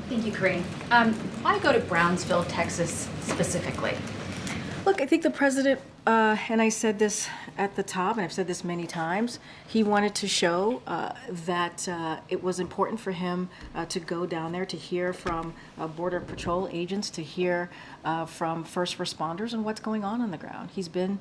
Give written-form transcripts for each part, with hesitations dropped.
Thank you, Karine. Why go to Brownsville, Texas specifically? Look, I think the president, and I said this at the top, and I've said this many times, he wanted to show that it was important for him to go down there to hear from Border Patrol agents, to hear from first responders and what's going on the ground. He's been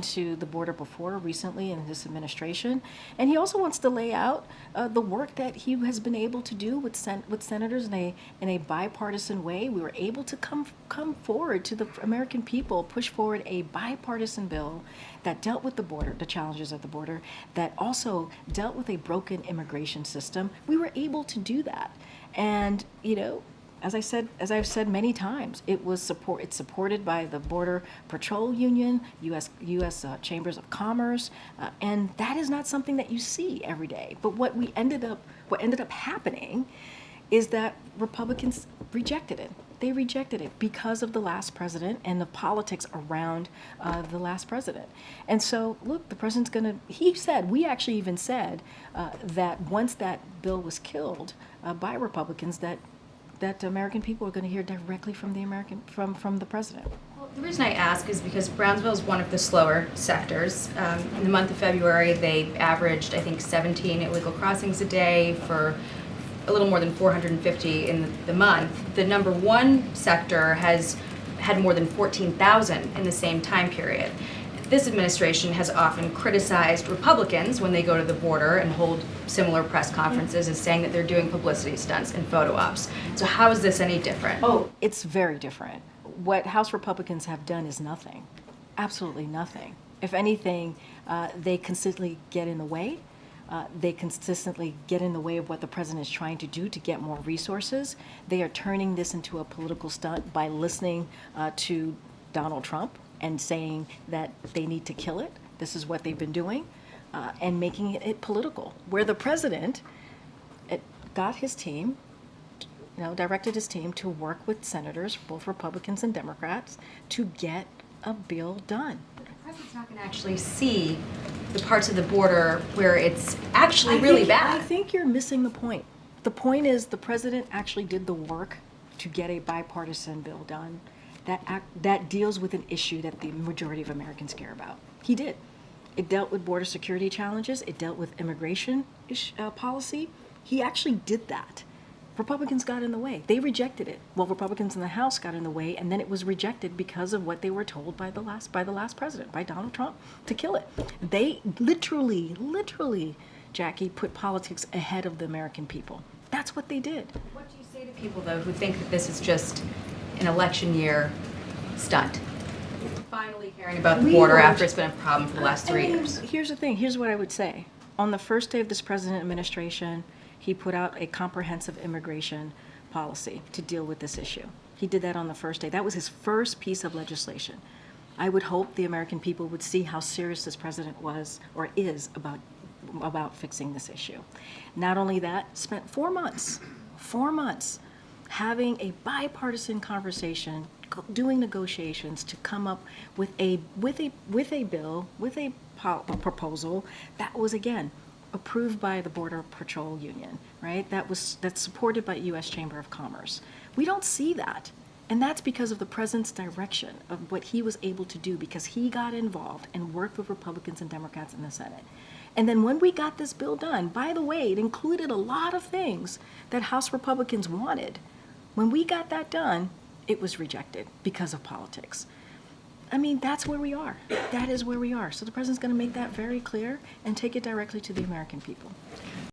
to the border before, recently in this administration, and he also wants to lay out the work that he has been able to do with senators in a bipartisan way. We were able to come forward to the American people, push forward a bipartisan bill that dealt with the border, the challenges at the border, that also dealt with a broken immigration system. We were able to do that. And, you know, as I've said many times, it's supported by the Border Patrol Union, U.S. Chambers of Commerce, and that is not something that you see every day. But what ended up happening is that Republicans rejected it. They rejected it because of the last president and the politics around the last president. And so, look, the president's we actually even said that once that bill was killed by Republicans, that American people are going to hear directly from the president. Well, the reason I ask is because Brownsville is one of the slower sectors. In the month of February, they averaged, I think, 17 illegal crossings a day for a little more than 450 in the month. The number one sector has had more than 14,000 in the same time period. This administration has often criticized Republicans when they go to the border and hold similar press conferences as saying that they're doing publicity stunts and photo ops. So how is this any different? Oh, it's very different. What House Republicans have done is nothing, absolutely nothing. If anything, they consistently get in the way. They consistently get in the way of what the president is trying to do to get more resources. They are turning this into a political stunt by listening to Donald Trump and saying that they need to kill it. This is what they've been doing, and making it political. Where the president got his team, directed his team to work with senators, both Republicans and Democrats, to get a bill done. The president's not going to actually see the parts of the border where it's actually really bad. I think you're missing the point. The point is the president actually did the work to get a bipartisan bill done that deals with an issue that the majority of Americans care about. He did. It dealt with border security challenges. It dealt with immigration policy. He actually did that. Republicans got in the way. They rejected it. Well, Republicans in the House got in the way, and then it was rejected because of what they were told by the last president, by Donald Trump, to kill it. They literally, Jackie, put politics ahead of the American people. That's what they did. What do you say to people, though, who think that this is just an election year stunt? Finally hearing about the border after it's been a problem for the last 3 years. Here's the thing. Here's what I would say. On the first day of this president administration, he put out a comprehensive immigration policy to deal with this issue. He did that on the first day. That was his first piece of legislation. I would hope the American people would see how serious this president was or is about fixing this issue. Not only that, spent 4 months having a bipartisan conversation, doing negotiations to come up with a bill, with a proposal that was, again, approved by the Border Patrol Union, right? That's supported by U.S. Chamber of Commerce. We don't see that. And that's because of the president's direction of what he was able to do, because he got involved and worked with Republicans and Democrats in the Senate. And then when we got this bill done, by the way, it included a lot of things that House Republicans wanted. When we got that done, it was rejected because of politics. I mean, that's where we are. That is where we are. So the president's going to make that very clear and take it directly to the American people.